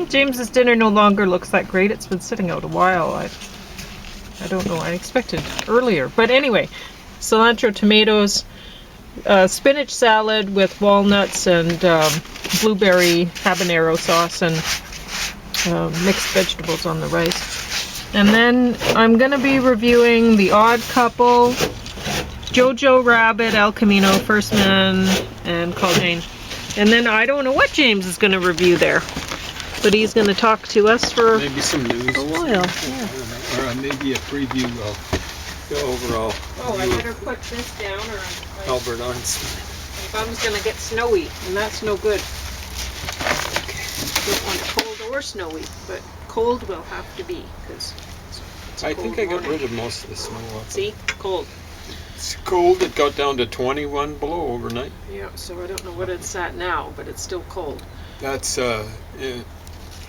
James's dinner no longer looks that great. It's been sitting out a while. I don't know. I expected earlier. But anyway, cilantro, tomatoes, spinach salad with walnuts and blueberry habanero sauce and mixed vegetables on the rice. And then I'm going to be reviewing The Odd Couple, JoJo Rabbit, El Camino, First Man, and Call Jane. And then I don't know what James is going to review there. But he's going to talk to us for maybe some news a while. Yeah. Or maybe a preview of the overall. Oh, I better put this down or Albert Einstein. My bum's going to get snowy, and that's no good. Don't want it cold or snowy, but cold will have to be because I think I got rid of most of the snow. See? Cold. It's cold. It got down to 21 below overnight. Yeah, so I don't know what it's at now, but it's still cold. That's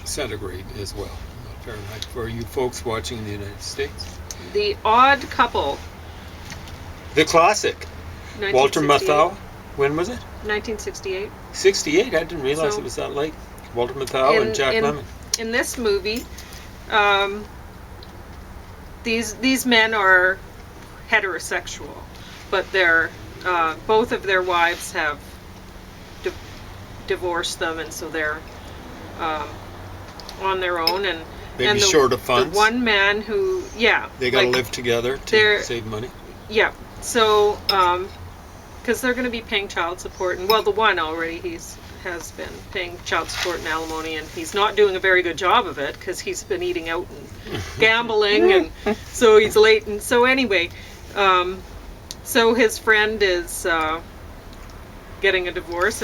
centigrade as well, not Fahrenheit, for you folks watching in the United States. The Odd Couple. The classic. Walter Matthau. When was it? 1968. 68? I didn't realize it was that late. Walter Matthau and Jack Lemmon. In this movie, these men are heterosexual, but they're both of their wives have divorced them, and so they're on their own, and maybe short of funds. The one man who, they got to live together to save money. Yeah, so because they're going to be paying child support, and well, the one already has been paying child support and alimony, and he's not doing a very good job of it because he's been eating out and gambling, and so he's late. And so anyway, so his friend is getting a divorce,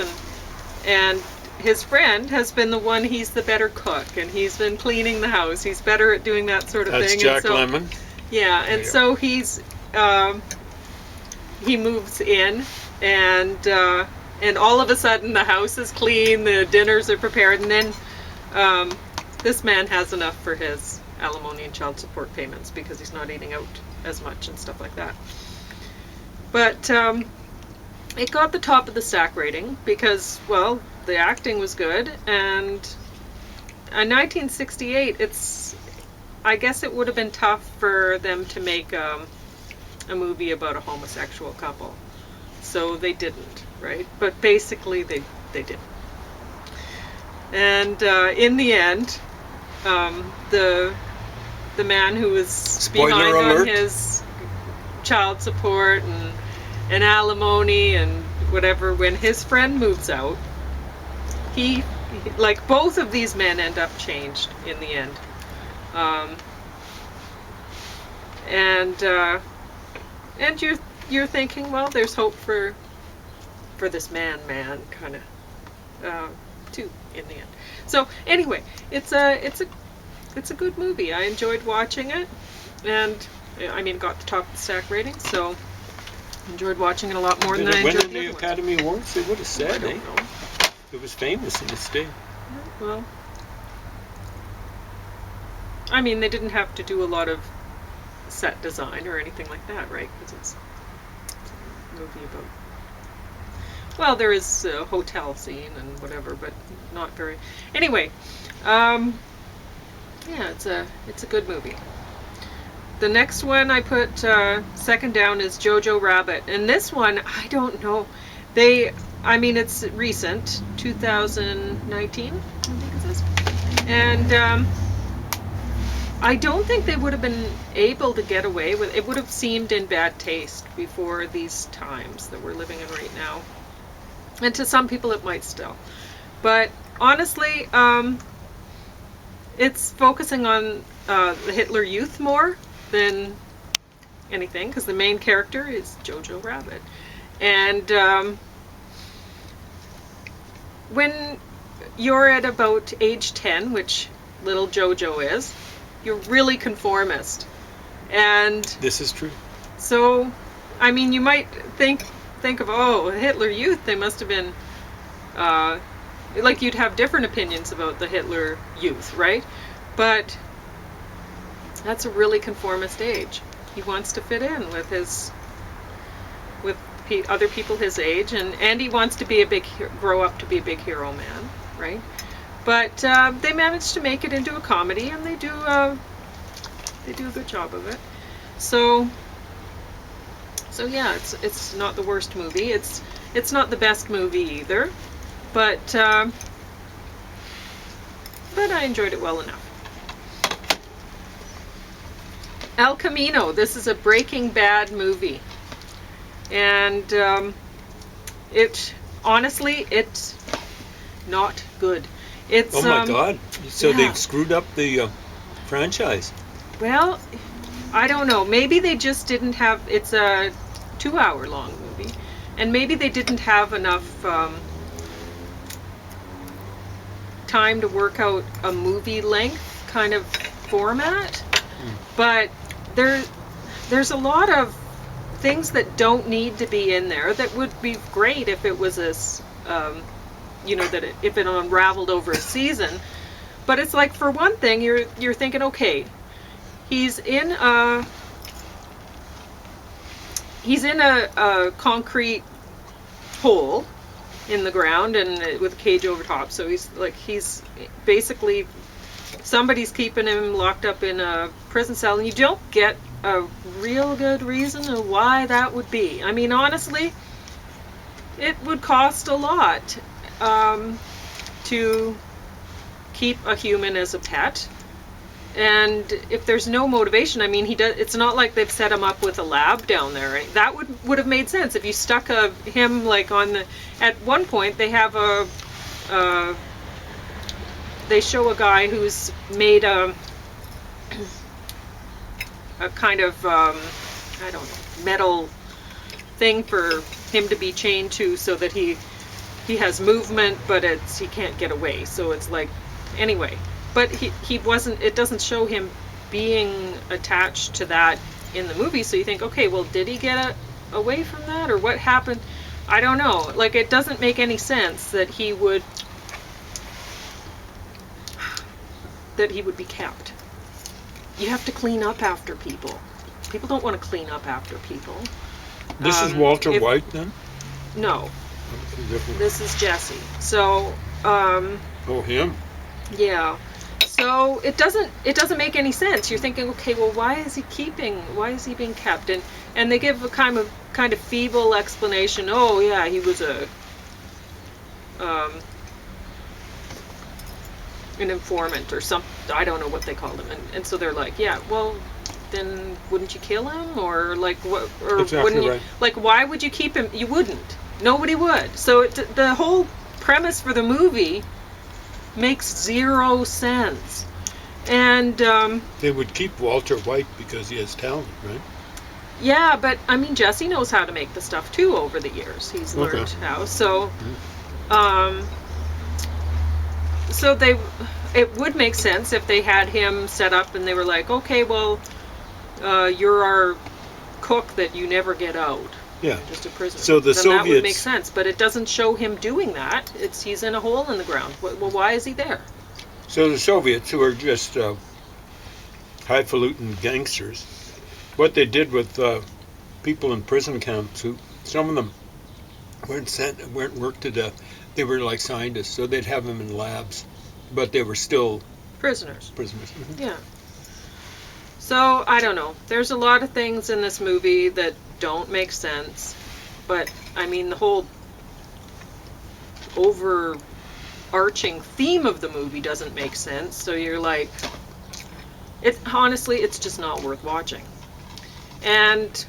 and his friend has been the one, he's the better cook, and he's been cleaning the house. He's better at doing that sort of thing. That's Jack Lemmon. Yeah, and so he's he moves in, and all of a sudden the house is clean, the dinners are prepared, and then this man has enough for his alimony and child support payments because he's not eating out as much and stuff like that. But it got the top of the stack rating because, well, the acting was good, and in 1968, I guess it would have been tough for them to make a movie about a homosexual couple, so they didn't, right? But basically, they did. And in the end, the man who was behind on his child support and alimony and whatever, when his friend moves out, he like both of these men end up changed in the end, and you're thinking, well, there's hope for this man kind of too in the end. So anyway, it's a good movie. I enjoyed watching it, and I mean, it got the top of the stack rating, so enjoyed watching it a lot more than I enjoyed the Academy Awards. They would have said, I don't know. It was famous in its day. Well, I mean, they didn't have to do a lot of set design or anything like that, right? Because it's a movie about... Well, there is a hotel scene and whatever, but not very... Anyway, yeah, it's a good movie. The next one I put second down is JoJo Rabbit. And this one, I don't know. I mean, it's recent, 2019, I think it says. And I don't think they would have been able to get away with it. It would have seemed in bad taste before these times that we're living in right now. And to some people it might still. But honestly, it's focusing on the Hitler Youth more than anything, because the main character is JoJo Rabbit. And when you're at about age 10, which little JoJo is, you're really conformist. And this is true. So, I mean, you might think of, oh, Hitler Youth, they must have been, like you'd have different opinions about the Hitler Youth, right? But that's a really conformist age. He wants to fit in with other people his age, and he wants to be grow up to be a big hero man, right? But they managed to make it into a comedy, and they do a good job of it. So yeah, it's not the worst movie. It's not the best movie either, but I enjoyed it well enough. El Camino. This is a Breaking Bad movie, and it's not good. It's oh my God! So yeah. they screwed up the franchise. Well, I don't know. Maybe they just didn't have. It's a 2-hour-long movie, and maybe they didn't have enough time to work out a movie length kind of format. But there's a lot of things that don't need to be in there that would be great if it was if it unraveled over a season. But it's like, for one thing, you're thinking, okay, he's in a concrete hole in the ground and with a cage over top. So he's basically, somebody's keeping him locked up in a prison cell, and you don't get a real good reason of why that would be. I mean, honestly, it would cost a lot to keep a human as a pet. And if there's no motivation, I mean, it's not like they've set him up with a lab down there. That would have made sense if you stuck him like at one point they have they show a guy who's made a kind of I don't know, metal thing for him to be chained to, so that he has movement, but he can't get away. So it's like, anyway. But he wasn't. It doesn't show him being attached to that in the movie. So you think, okay, well, did he get away from that, or what happened? I don't know. Like, it doesn't make any sense that he would be kept. You have to clean up after people. People don't want to clean up after people. This is Walter White, then? No. This is Jesse. So. Oh, him. Yeah. So it doesn't make any sense. You're thinking, okay, well, why is he being kept? And they give a kind of feeble explanation. Oh yeah, he was an informant or something. I don't know what they called him. And so they're like, yeah, well, then wouldn't you kill him, or like what? Or exactly wouldn't you? Right. Like, why would you keep him? You wouldn't. Nobody would. So the whole premise for the movie makes zero sense. And they would keep Walter White because he has talent, right? Yeah, but I mean, Jesse knows how to make the stuff too over the years. He's learned how. So so it would make sense if they had him set up and they were like, okay, well, you're our cook that you never get out. Yeah. Just a prisoner. So the Soviets, that would make sense, but it doesn't show him doing that. He's in a hole in the ground. Well, why is he there? So the Soviets, who are just highfalutin gangsters, what they did with people in prison camps, who some of them weren't worked to death. They were like scientists, so they'd have them in labs, but they were still prisoners. Mm-hmm. Yeah. So I don't know. There's a lot of things in this movie that don't make sense, but I mean, the whole overarching theme of the movie doesn't make sense. So you're like, honestly, it's just not worth watching. And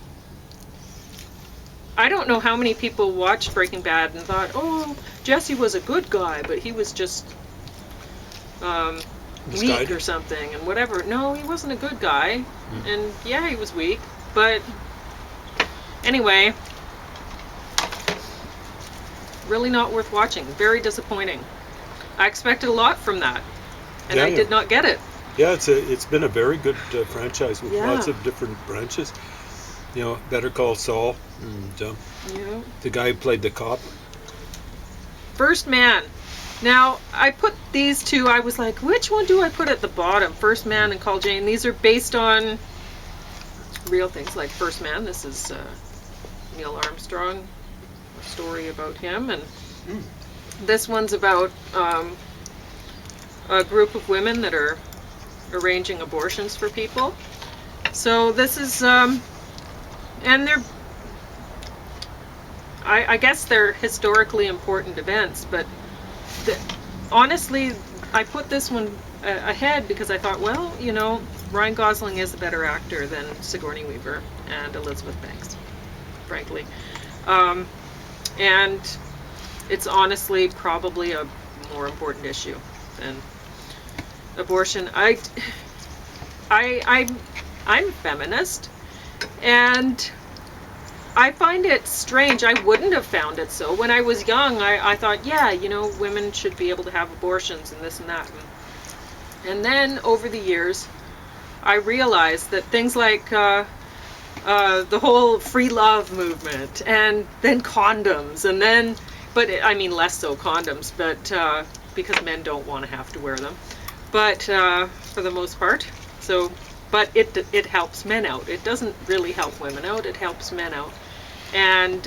I don't know how many people watched Breaking Bad and thought, oh, Jesse was a good guy, but he was just weak or something and whatever. No, he wasn't a good guy. And yeah, he was weak, but anyway, really not worth watching. Very disappointing. I expected a lot from that, and I did not get it. Yeah, it's been a very good franchise with lots of different branches. You know, Better Call Saul, and the guy who played the cop. First Man. Now, I put these two, I was like, which one do I put at the bottom? First Man and Call Jane. These are based on real things, like First Man. This is Neil Armstrong, a story about him. And this one's about a group of women that are arranging abortions for people. So this is, and they're, I guess they're historically important events, but honestly, I put this one ahead because I thought, well, you know, Ryan Gosling is a better actor than Sigourney Weaver and Elizabeth Banks, frankly. And it's honestly probably a more important issue than abortion. I'm feminist, and I find it strange. I wouldn't have found it so. When I was young, I thought, yeah, you know, women should be able to have abortions and this and that. And then over the years, I realized that things like the whole free love movement, and then condoms, and then, but I mean less so condoms, but because men don't want to have to wear them, but for the most part. So, but it helps men out. It doesn't really help women out. It helps men out. And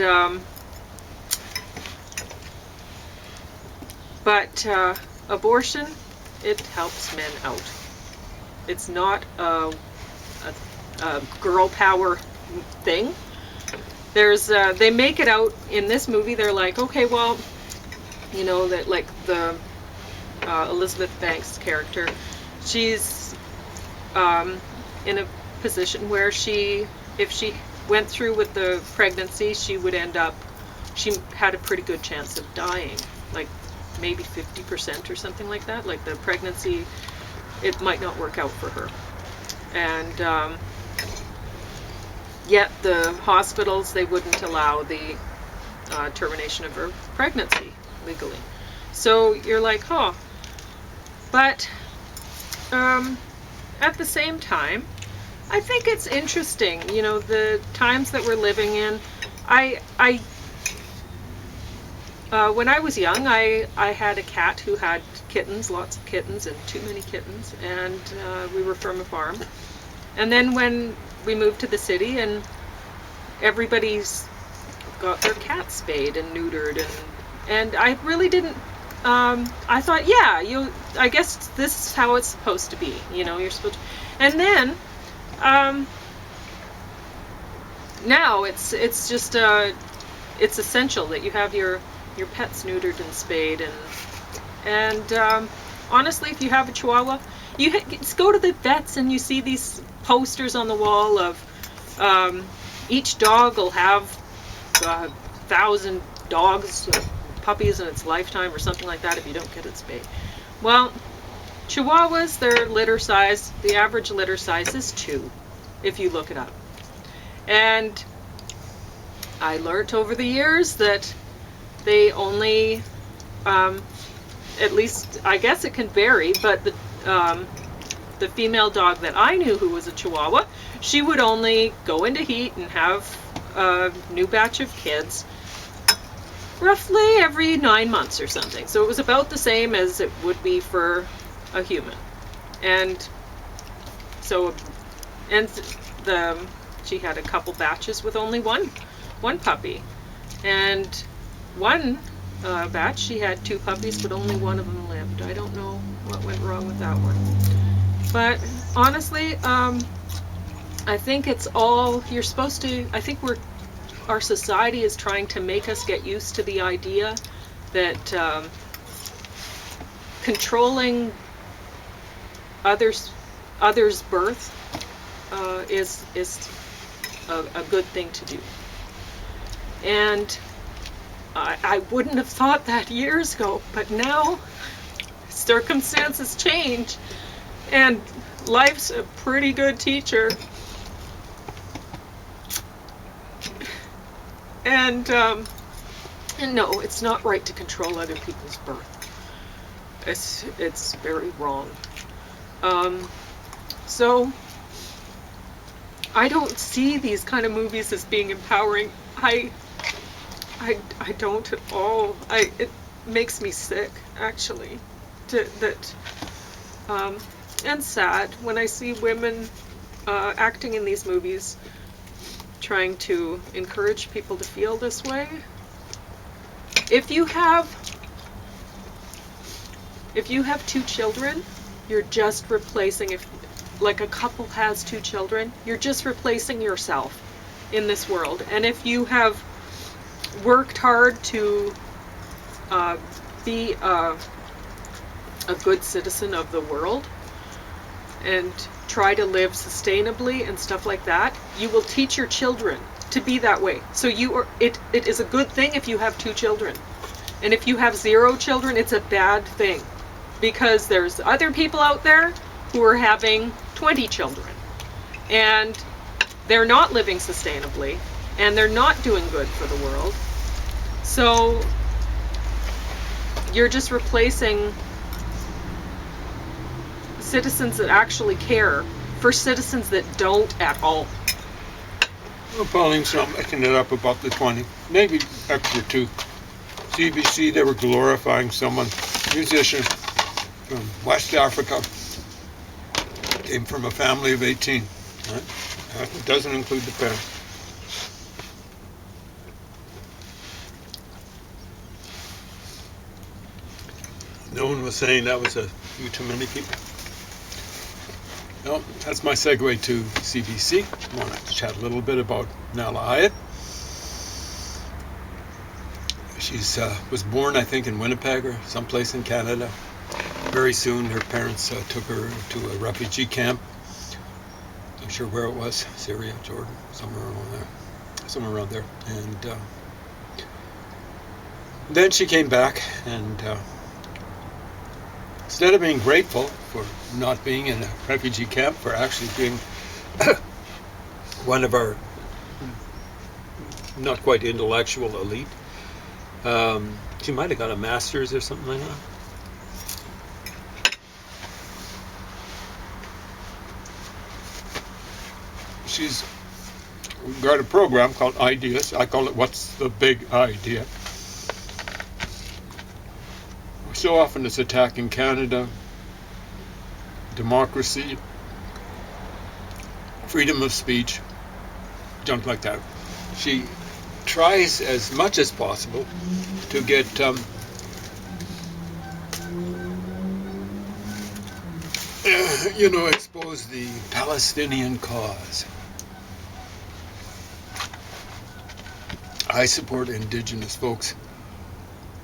but abortion, it helps men out. It's not a girl power thing. There's they make it out in this movie. They're like, okay, well, you know, that like the Elizabeth Banks character, she's in a position where if she went through with the pregnancy, she had a pretty good chance of dying, like maybe 50% or something like that. Like the pregnancy, it might not work out for her. And yet the hospitals, they wouldn't allow the termination of her pregnancy legally. So you're like, huh. But at the same time, I think it's interesting, you know, the times that we're living in. When I was young, I had a cat who had kittens, lots of kittens, and too many kittens, and we were from a farm. And then when we moved to the city, and everybody's got their cats spayed and neutered, and I really didn't. I thought, yeah, I guess this is how it's supposed to be. You know, you're supposed to. And then now it's just it's essential that you have your pets neutered and spayed, and honestly, if you have a Chihuahua, you just go to the vets and you see these posters on the wall of each dog will have 1,000 dogs, puppies in its lifetime, or something like that if you don't get it spayed. Well, Chihuahuas, their litter size, the average litter size is 2, if you look it up. And I learnt over the years that they only, at least, I guess it can vary, but the female dog that I knew who was a Chihuahua, she would only go into heat and have a new batch of kids roughly every 9 months or something. So it was about the same as it would be for a human. And so, and she had a couple batches with only one puppy. And one batch, she had 2 puppies, but only one of them lived. I don't know what went wrong with that one. But honestly, I think it's all, you're supposed to, I think our society is trying to make us get used to the idea that controlling others' birth is a good thing to do. And I wouldn't have thought that years ago, but now circumstances change, and life's a pretty good teacher. And no, it's not right to control other people's birth. It's very wrong. So I don't see these kind of movies as being empowering. I don't at all. It makes me sick, actually, and sad when I see women acting in these movies, trying to encourage people to feel this way. If you have If you have 2 children, you're just replacing, if like a couple has 2 children, you're just replacing yourself in this world. And if you have worked hard to be a good citizen of the world and try to live sustainably and stuff like that, you will teach your children to be that way. So it is a good thing if you have 2 children. And if you have 0 children, it's a bad thing, because there's other people out there who are having 20 children and they're not living sustainably and they're not doing good for the world. So you're just replacing citizens that actually care for citizens that don't at all. Well, Pauline's not making it up about the 20, maybe extra 2. CBC, they were glorifying someone, musician from West Africa, came from a family of 18. Right? That doesn't include the parents. No one was saying that was a few too many people. No, that's my segue to CBC. I want to chat a little bit about Nala Hyatt. She was born, I think, in Winnipeg or someplace in Canada. Very soon, her parents took her to a refugee camp. Not sure where it was, Syria, Jordan, somewhere around there. And then she came back, and instead of being grateful for not being in a refugee camp, for actually being one of our not quite intellectual elite, she might have got a master's or something like that. She's got a program called Ideas. I call it What's the Big Idea? So often it's attacking Canada, democracy, freedom of speech, junk like that. She tries as much as possible to get expose the Palestinian cause. I support Indigenous folks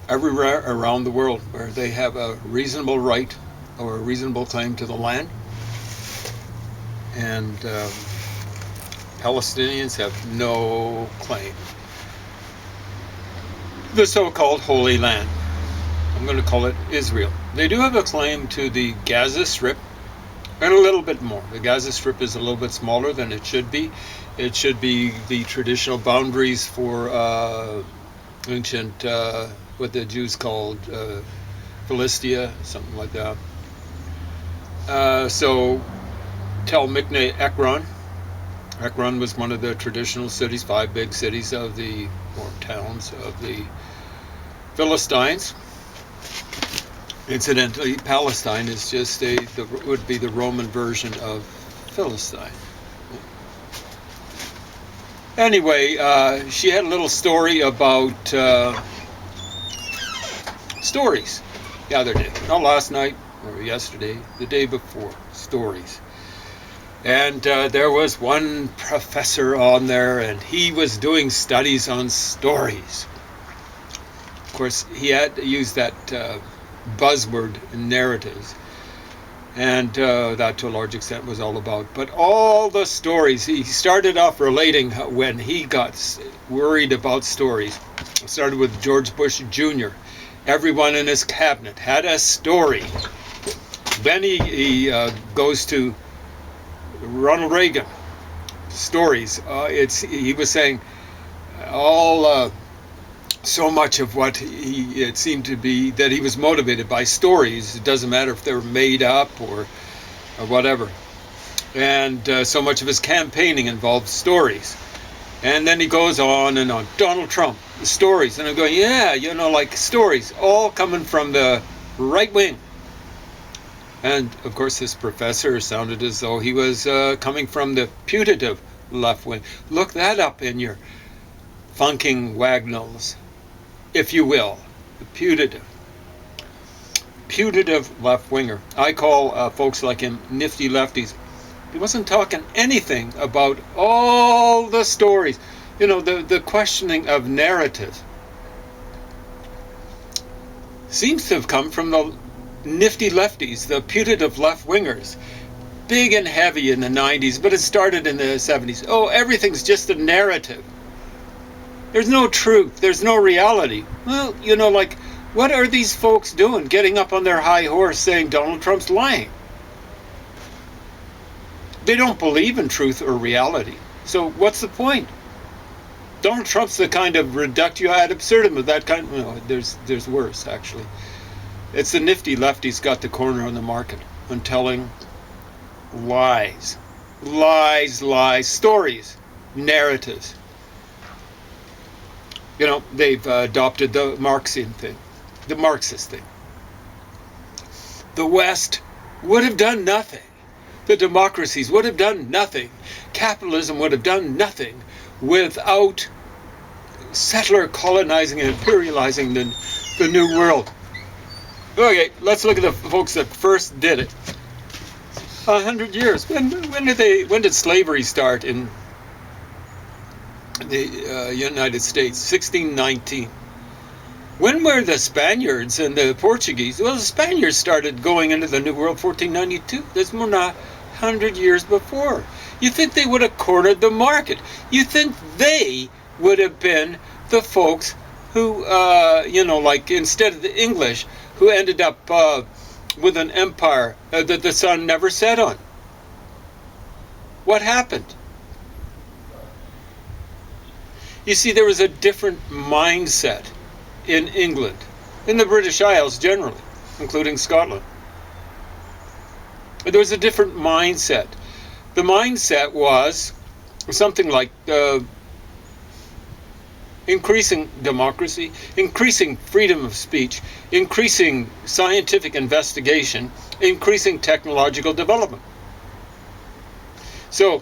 everywhere around the world where they have a reasonable right or a reasonable claim to the land. And Palestinians have no claim. The so-called Holy Land. I'm going to call it Israel. They do have a claim to the Gaza Strip and a little bit more. The Gaza Strip is a little bit smaller than it should be. It should be the traditional boundaries for ancient, what the Jews called Philistia, something like that. So Tel Mikne Ekron. Ekron was one of the traditional cities, 5 big cities of the, or towns of the Philistines. Incidentally, Palestine is just would be the Roman version of Philistine. Anyway, she had a little story about stories the other day. Not last night or yesterday, the day before. Stories. And there was one professor on there, and he was doing studies on stories. Of course, he had to use that buzzword, narratives. And that, to a large extent, was all about. But all the stories, he started off relating when he got worried about stories. It started with George Bush Jr. Everyone in his cabinet had a story. Then he goes to Ronald Reagan. Stories. He was saying all so much of what it seemed to be that he was motivated by stories. It doesn't matter if they were made up or whatever. And so much of his campaigning involved stories. And then he goes on and on. Donald Trump, the stories. And I'm going, yeah, like stories, all coming from the right wing. And of course, this professor sounded as though he was coming from the putative left wing. Look that up in your funking wagnalls, if you will, the putative. putative left-winger. I call folks like him nifty lefties. He wasn't talking anything about all the stories, the questioning of narrative. Seems to have come from the nifty lefties, the putative left-wingers. Big and heavy in the 90s, but it started in the 70s. Oh, everything's just a narrative. There's no truth. There's no reality. Well, what are these folks doing? Getting up on their high horse saying Donald Trump's lying. They don't believe in truth or reality. So what's the point? Donald Trump's the kind of reductio ad absurdum of that kind. No, there's worse, actually. It's the nifty lefties got the corner on the market on telling lies. Lies, stories, narratives. They've adopted the Marxian thing, the Marxist thing. The West would have done nothing. The democracies would have done nothing. Capitalism would have done nothing without settler colonizing and imperializing the New World. Okay, let's look at the folks that first did it. 100 years. When did slavery start in the United States? 1619. When were the Spaniards and the Portuguese? Well, the Spaniards started going into the New World 1492. That's more than 100 years before. You think they would have cornered the market? You think they would have been the folks who, instead of the English, who ended up with an empire that the sun never set on? What happened? You see, there was a different mindset in England, in the British Isles generally, including Scotland. There was a different mindset. The mindset was something like increasing democracy, increasing freedom of speech, increasing scientific investigation, increasing technological development. So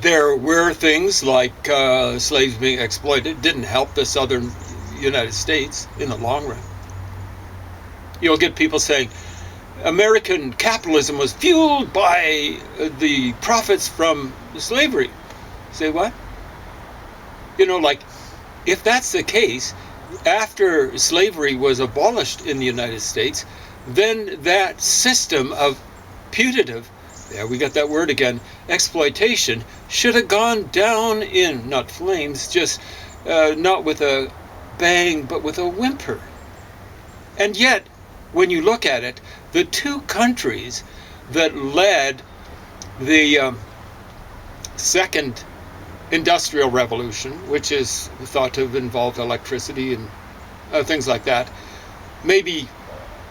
there were things like slaves being exploited. Didn't help the southern United States in the long run. You'll get people saying American capitalism was fueled by the profits from slavery. Say what? If that's the case, after slavery was abolished in the United States, then that system of putative, there we got that word again, exploitation, should have gone down in, not flames, just not with a bang, but with a whimper. And yet, when you look at it, the two countries that led the second industrial revolution, which is thought to have involved electricity and things like that, maybe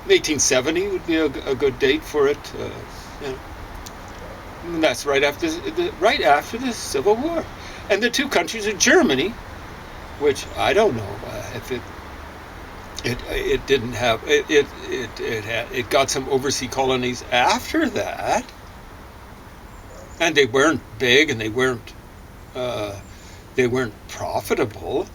1870 would be a good date for it. And that's right after the Civil War. And the two countries are Germany, which I don't know if it didn't have it got some overseas colonies after that, and they weren't big and they weren't profitable,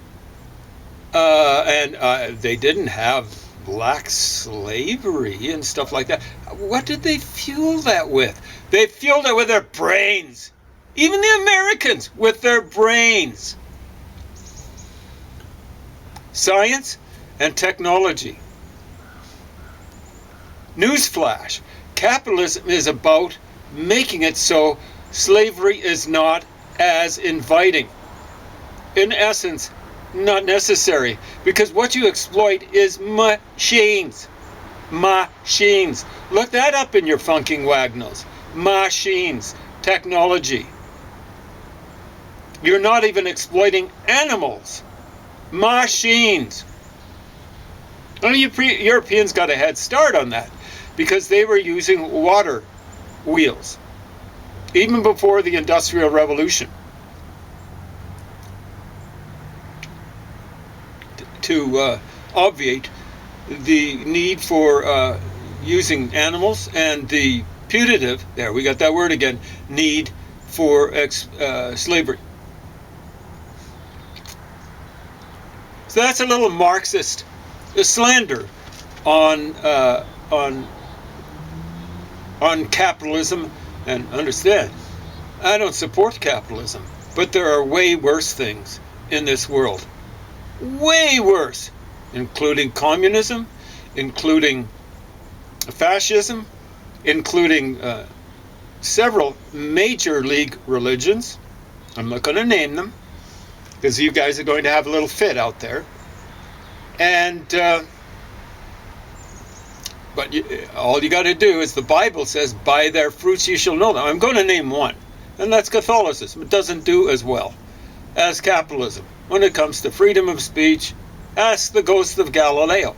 and they didn't have black slavery and stuff like that. What did they fuel that with? They fueled it with their brains. Even the Americans with their brains. Science and technology. Newsflash. Capitalism is about making it so slavery is not as inviting. In essence, not necessary, because what you exploit is machines. Machines. Look that up in your funking wagnalls. Machines. Technology. You're not even exploiting animals. Machines. Only Europeans got a head start on that because they were using water wheels even before the Industrial Revolution to obviate the need for using animals and the putative, there we got that word again, need for slavery. So that's a little Marxist slander on capitalism. And understand, I don't support capitalism, but there are way worse things in this world. Way worse, including communism, including fascism, including several major league religions. I'm not going to name them because you guys are going to have a little fit out there. And but all you got to do is, the Bible says, by their fruits you shall know them. I'm going to name one, and that's Catholicism. It doesn't do as well as capitalism when it comes to freedom of speech. Ask the ghost of Galileo.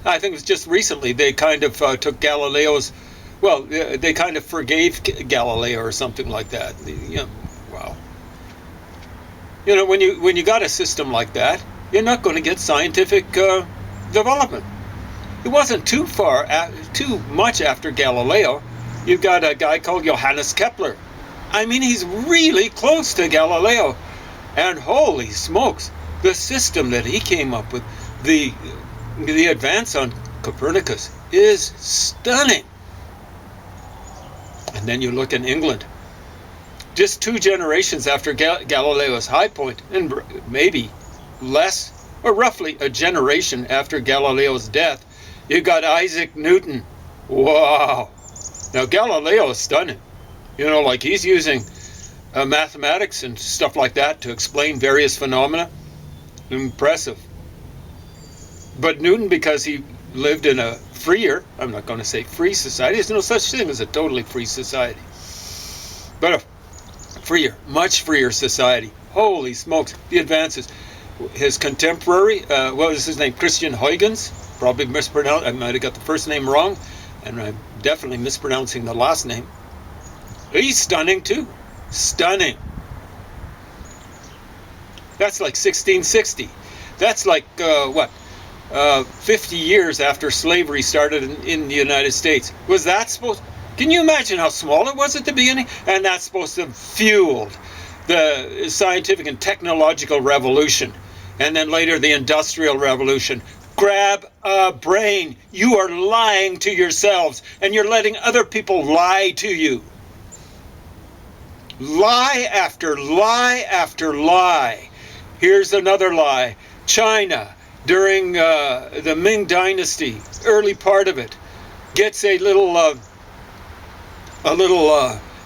I think it was just recently they kind of took Galileo's, well, they kind of forgave Galileo or something like that. Wow. When you got a system like that, you're not going to get scientific development. It wasn't too much after Galileo. You've got a guy called Johannes Kepler. I mean, he's really close to Galileo. And holy smokes, the system that he came up with, the advance on Copernicus is stunning. And then you look in England. Just 2 generations after Galileo's high point, and maybe less, or roughly a generation after Galileo's death, you got Isaac Newton. Wow. Now Galileo is stunning. Like he's using mathematics and stuff like that to explain various phenomena. Impressive. But Newton, because he lived in a freer, I'm not going to say free society, there's no such thing as a totally free society, but a freer, much freer society. Holy smokes, the advances. His contemporary, what was his name? Christian Huygens, probably mispronounced. I might have got the first name wrong, and I'm definitely mispronouncing the last name. He's stunning too. Stunning. That's like 1660. That's like, 50 years after slavery started in the United States. Was that supposed... Can you imagine how small it was at the beginning? And that's supposed to have fueled the scientific and technological revolution. And then later the Industrial Revolution. Grab a brain. You are lying to yourselves, and you're letting other people lie to you. Lie after lie after lie. Here's another lie. China, during the Ming Dynasty, early part of it, gets a little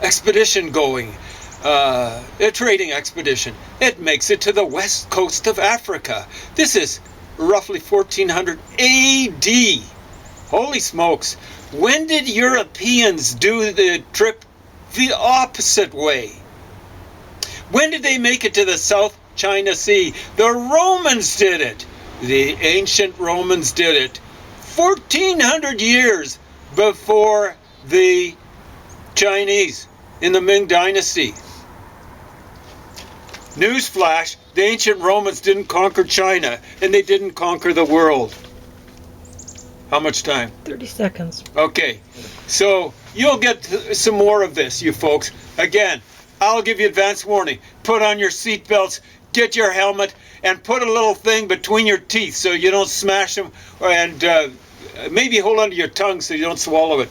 expedition going, a trading expedition. It makes it to the west coast of Africa. This is roughly 1400 AD. Holy smokes. When did Europeans do the trip the opposite way? When did they make it to the South China Sea? The Romans did it. The ancient Romans did it 1400 years before the Chinese in the Ming Dynasty. Newsflash, the ancient Romans didn't conquer China, and they didn't conquer the world. How much time? 30 seconds. Okay, so you'll get some more of this, you folks. Again, I'll give you advance warning. Put on your seatbelts, get your helmet, and put a little thing between your teeth so you don't smash them, and maybe hold onto your tongue so you don't swallow it.